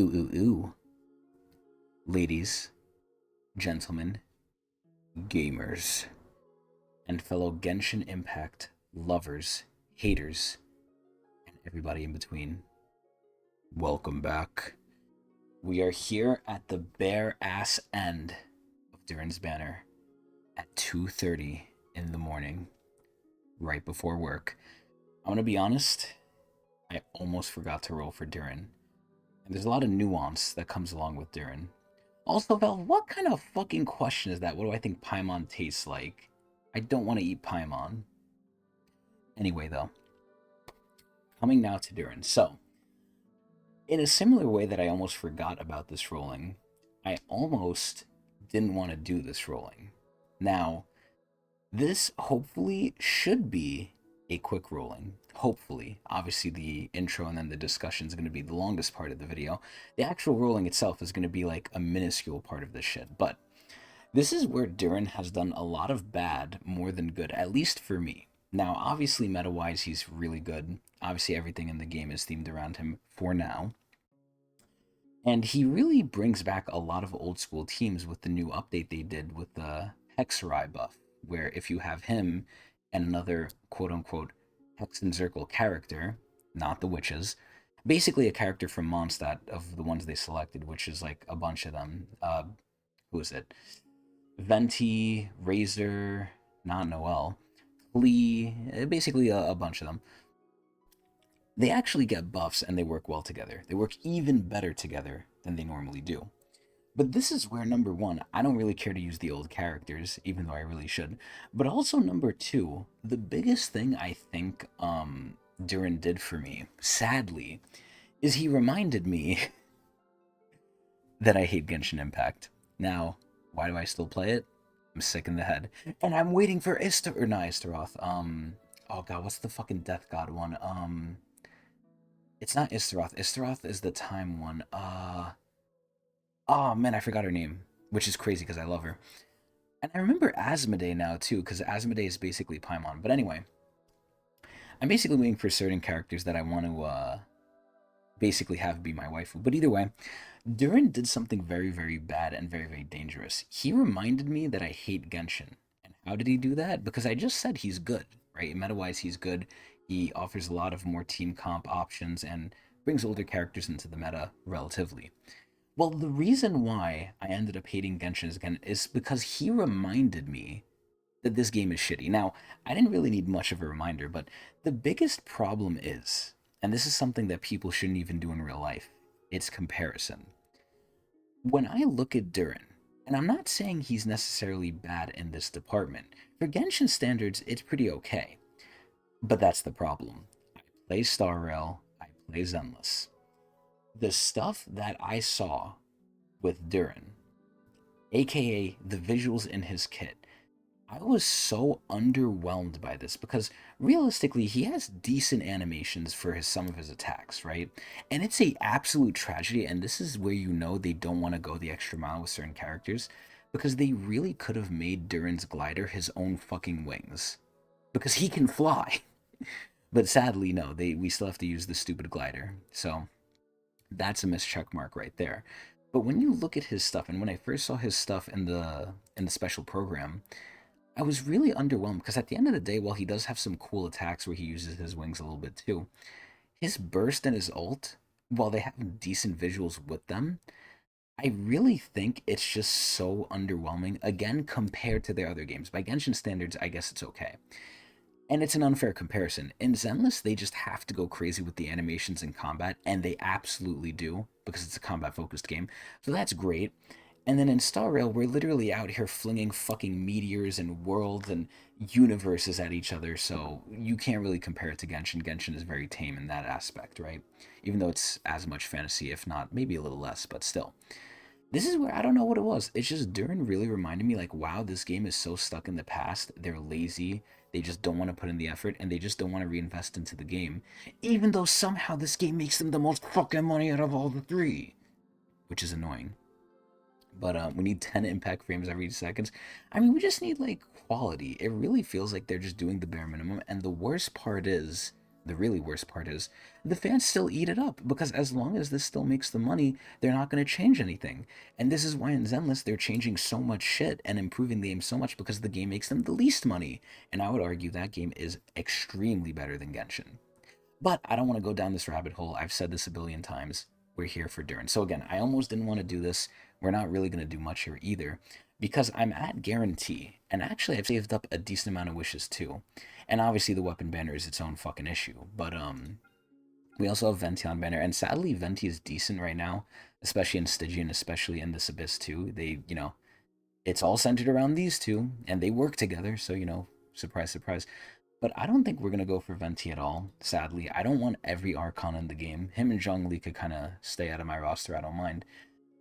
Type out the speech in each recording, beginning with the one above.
Ooh, ooh, ooh. Ladies, gentlemen, gamers, and fellow Genshin Impact lovers, haters, and everybody in between. Welcome back. We are here at the bare ass end of Durin's Banner at 2:30 in the morning, right before work. I'm gonna be honest, I almost forgot to roll for Durin. And there's a lot of nuance that comes along with Durin. Also, Val, what kind of fucking question is that? What do I think Paimon tastes like? I don't want to eat Paimon. Anyway, though, coming now to Durin. So, in a similar way that I almost forgot about this rolling, I almost didn't want to do this rolling. Now, this hopefully should be a quick rolling. Hopefully. Obviously, the intro and then the discussion is going to be the longest part of the video. The actual rolling itself is going to be like a minuscule part of this shit. But this is where Durin has done a lot of bad more than good, at least for me. Now, obviously, meta wise, he's really good. Obviously, everything in the game is themed around him for now. And he really brings back a lot of old school teams with the new update they did with the Hexerai buff, where if you have him and another quote unquote Hex and Circle character, not the witches, basically a character from Mondstadt of the ones they selected, which is like a bunch of them. Who is it? Venti, Razor, not Noel, Flea, basically a bunch of them. They actually get buffs and they work well together. They work even better together than they normally do. But this is where number one, I don't really care to use the old characters, even though I really should. But also number two, the biggest thing I think Durin did for me, sadly, is he reminded me that I hate Genshin Impact. Now, why do I still play it? I'm sick in the head. And I'm waiting for not Istaroth. Oh god, what's the fucking Death God one? It's not Istaroth. Istaroth is the time one. Oh man, I forgot her name, which is crazy because I love her. And I remember Asmodee now too, because Asmodee is basically Paimon. But anyway, I'm basically waiting for certain characters that I want to basically have be my waifu. But either way, Durin did something very, very bad and very, very dangerous. He reminded me that I hate Genshin. And how did he do that? Because I just said he's good, right? Meta-wise, he's good. He offers a lot of more team comp options and brings older characters into the meta relatively. Well, the reason why I ended up hating Genshin again is because he reminded me that this game is shitty. Now, I didn't really need much of a reminder, but the biggest problem is, and this is something that people shouldn't even do in real life, it's comparison. When I look at Durin, and I'm not saying he's necessarily bad in this department, for Genshin standards, it's pretty okay. But that's the problem. I play Star Rail, I play Zenless. The stuff that I saw with Durin, aka the visuals in his kit, I was so underwhelmed by this because realistically he has decent animations for some of his attacks, right? And it's a absolute tragedy, and this is where you know they don't want to go the extra mile with certain characters because they really could have made Durin's glider his own fucking wings because he can fly. But sadly, no, we still have to use the stupid glider. So that's a missed check mark right there. But when you look at his stuff, and when I first saw his stuff in the special program, I was really underwhelmed because at the end of the day, while he does have some cool attacks where he uses his wings a little bit too, his burst and his ult, while they have decent visuals with them, I really think it's just so underwhelming. Again, compared to their other games. By Genshin standards, I guess it's okay. And it's an unfair comparison. In Zenless, they just have to go crazy with the animations in combat, and they absolutely do, because it's a combat-focused game. So that's great. And then in Star Rail, we're literally out here flinging fucking meteors and worlds and universes at each other, so you can't really compare it to Genshin. Genshin is very tame in that aspect, right? Even though it's as much fantasy, if not maybe a little less, but still. This is where I don't know what it was. It's just Durin really reminded me like, wow, this game is so stuck in the past. They're lazy. They just don't want to put in the effort and they just don't want to reinvest into the game. Even though somehow this game makes them the most fucking money out of all the three. Which is annoying. But we need 10 impact frames every seconds. I mean, we just need like quality. It really feels like they're just doing the bare minimum. And the worst part is the really worst part is the fans still eat it up because as long as this still makes the money, they're not going to change anything. And this is why in Zenless they're changing so much shit and improving the game so much because the game makes them the least money. And I would argue that game is extremely better than Genshin. But I don't want to go down this rabbit hole. I've said this a billion times. We're here for Durin. So again, I almost didn't want to do this. We're not really going to do much here either because I'm at guarantee. And actually, I've saved up a decent amount of wishes too. And obviously, the weapon banner is its own fucking issue. But we also have Venti on banner. And sadly, Venti is decent right now, especially in Stygian, especially in this Abyss too. They, it's all centered around these two and they work together. So, surprise, surprise. But I don't think we're going to go for Venti at all, sadly. I don't want every Archon in the game. Him and Zhongli could kind of stay out of my roster, I don't mind.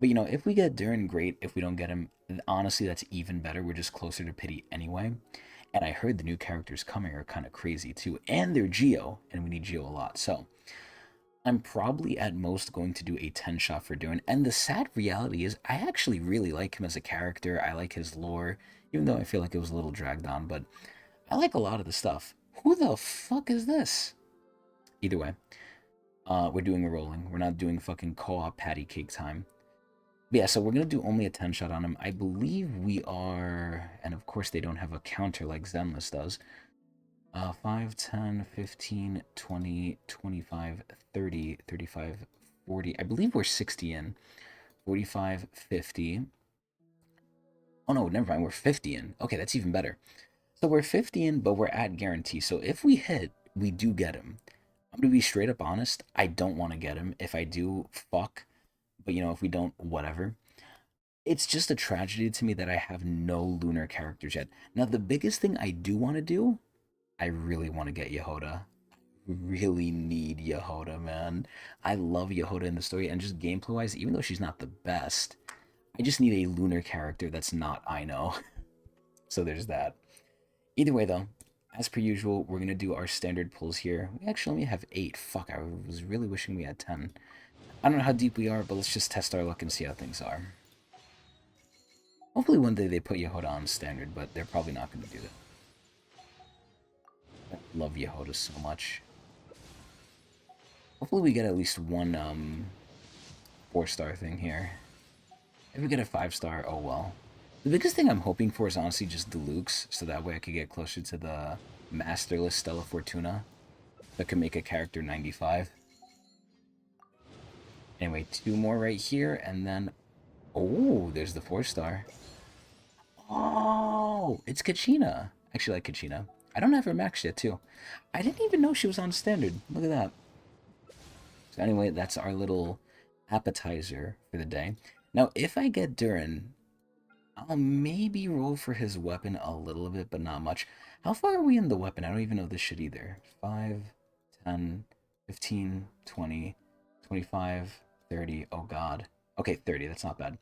But, if we get Durin, great. If we don't get him, honestly, that's even better. We're just closer to Pity anyway. And I heard the new characters coming are kind of crazy, too. And they're Geo, and we need Geo a lot. So, I'm probably at most going to do a 10 shot for Durin. And the sad reality is, I actually really like him as a character. I like his lore, even though I feel like it was a little dragged on. But I like a lot of the stuff. Who the fuck is this? Either way, we're doing a rolling. We're not doing fucking co-op patty cake time. But yeah, so we're going to do only a 10 shot on him. I believe we are... And of course they don't have a counter like Zenless does. 5, 10, 15, 20, 25, 30, 35, 40. I believe we're 60 in. 45, 50. Oh no, never mind. We're 50 in. Okay, that's even better. So we're 50 in, but we're at guarantee. So if we hit, we do get him. I'm going to be straight up honest. I don't want to get him. If I do, fuck. But, if we don't, whatever. It's just a tragedy to me that I have no lunar characters yet. Now, the biggest thing I do want to do, I really want to get Yehoda. Really need Yehoda, man. I love Yehoda in the story, and just gameplay-wise, even though she's not the best, I just need a lunar character that's not Ino. So there's that. Either way, though, as per usual, we're going to do our standard pulls here. We actually only have 8. Fuck, I was really wishing we had 10. I don't know how deep we are, but let's just test our luck and see how things are. Hopefully one day they put Yehoda on standard, but they're probably not going to do that. I love Yehoda so much. Hopefully we get at least one 4-star thing here. If we get a 5-star, oh well. The biggest thing I'm hoping for is honestly just Deluxe, so that way I could get closer to the Masterless Stella Fortuna. That could make a character 95. Anyway, 2 more right here, and then... Oh, there's the 4-star. Oh, it's Kachina. Actually, I like Kachina. I don't have her maxed yet, too. I didn't even know she was on standard. Look at that. So anyway, that's our little appetizer for the day. Now, if I get Durin, I'll maybe roll for his weapon a little bit, but not much. How far are we in the weapon? I don't even know this shit either. 5, 10, 15, 20, 25, 30. Oh, God. Okay, 30. That's not bad.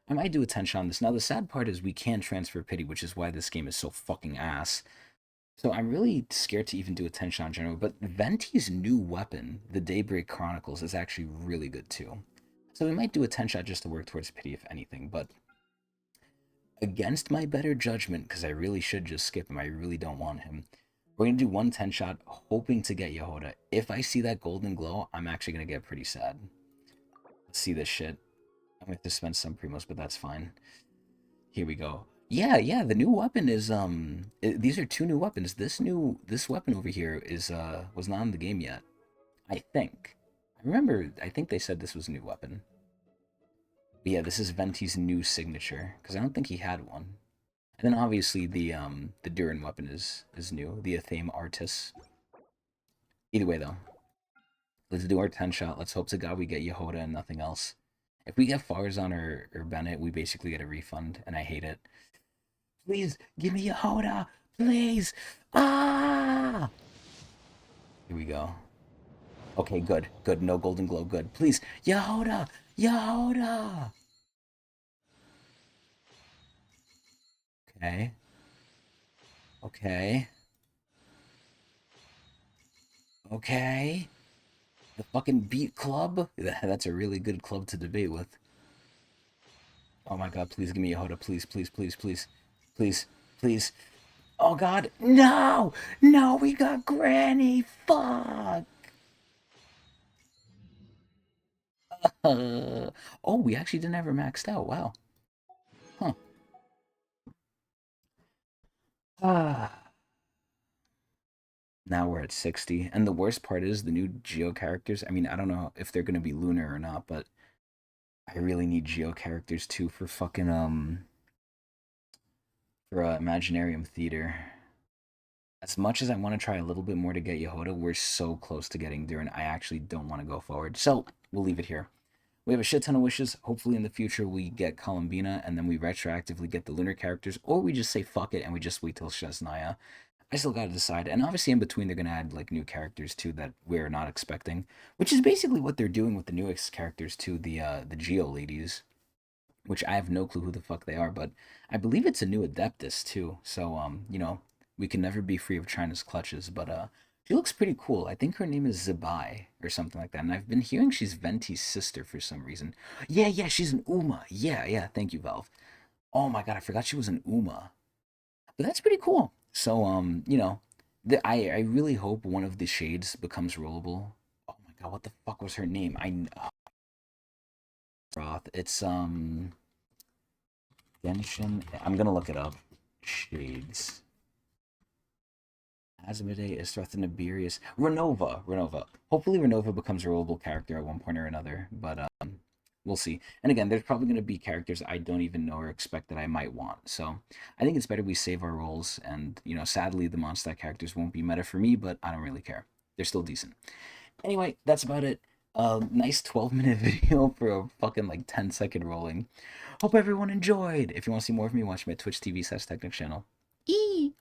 I might do a 10 shot on this. Now, the sad part is we can't transfer pity, which is why this game is so fucking ass. So I'm really scared to even do a 10 shot in general. But Venti's new weapon, the Daybreak Chronicles, is actually really good, too. So we might do a 10 shot just to work towards pity, if anything. But against my better judgment, because I really should just skip him. I really don't want him. We're going to do one 10 shot, hoping to get Yehoda. If I see that golden glow, I'm actually going to get pretty sad. Let's see this shit. I'm going to spend some primos, but that's fine. Here we go. Yeah, the new weapon is, these are 2 new weapons. This weapon over here is, was not in the game yet. I think. I think they said this was a new weapon. But yeah, this is Venti's new signature, because I don't think he had one. And then obviously the Durin weapon is new, the Athame Artis. Either way though, let's do our 10 shot. Let's hope to God we get Yehoda and nothing else. If we get Farzan or Bennett, we basically get a refund, and I hate it. Please, give me Yehoda! Please! Ah! Here we go. Okay, good. Good. No golden glow. Good. Please. Yehoda! Yehoda! Okay. Okay. Okay. The fucking beat club? That's a really good club to debate with. Oh my god, please give me Yehoda. Please, please, please, please. Please, please. Oh God, no, no, we got Granny. Fuck. Uh, oh, we actually didn't have her maxed out. Wow. Huh. Ah. Now we're at 60. And the worst part is the new Geo characters. I mean, I don't know if they're gonna be lunar or not, but I really need Geo characters too for fucking for Imaginarium Theater. As much as I want to try a little bit more to get Yehoda, we're so close to getting Durin. I actually don't want to go forward. So we'll leave it here. We have a shit ton of wishes. Hopefully in the future we get Columbina and then we retroactively get the lunar characters, or we just say fuck it and we just wait till Shesnaya. I still gotta decide. And obviously in between they're gonna add like new characters too that we're not expecting. Which is basically what they're doing with the newest characters too, the Geo ladies. Which I have no clue who the fuck they are, but I believe it's a new Adeptus too. So we can never be free of China's clutches, but she looks pretty cool. I think her name is Zibai or something like that. And I've been hearing she's Venti's sister for some reason. Yeah, yeah, she's an Uma. Yeah, yeah, thank you, Valve. Oh my god, I forgot she was an Uma. But that's pretty cool. So I really hope one of the shades becomes rollable. Oh my god, what the fuck was her name? Roth. It's Genshin. I'm gonna look it up. Shades. Asmodee is Threthoniberius. Renova. Renova. Hopefully Renova becomes a rollable character at one point or another, but we'll see. And again, there's probably going to be characters I don't even know or expect that I might want. So I think it's better we save our rolls. And sadly, the Mondstadt characters won't be meta for me, but I don't really care. They're still decent. Anyway, that's about it. Nice 12-minute video for a fucking like 10-second rolling. Hope everyone enjoyed. If you want to see more of me, watch my Twitch TV/Technics channel. Eee!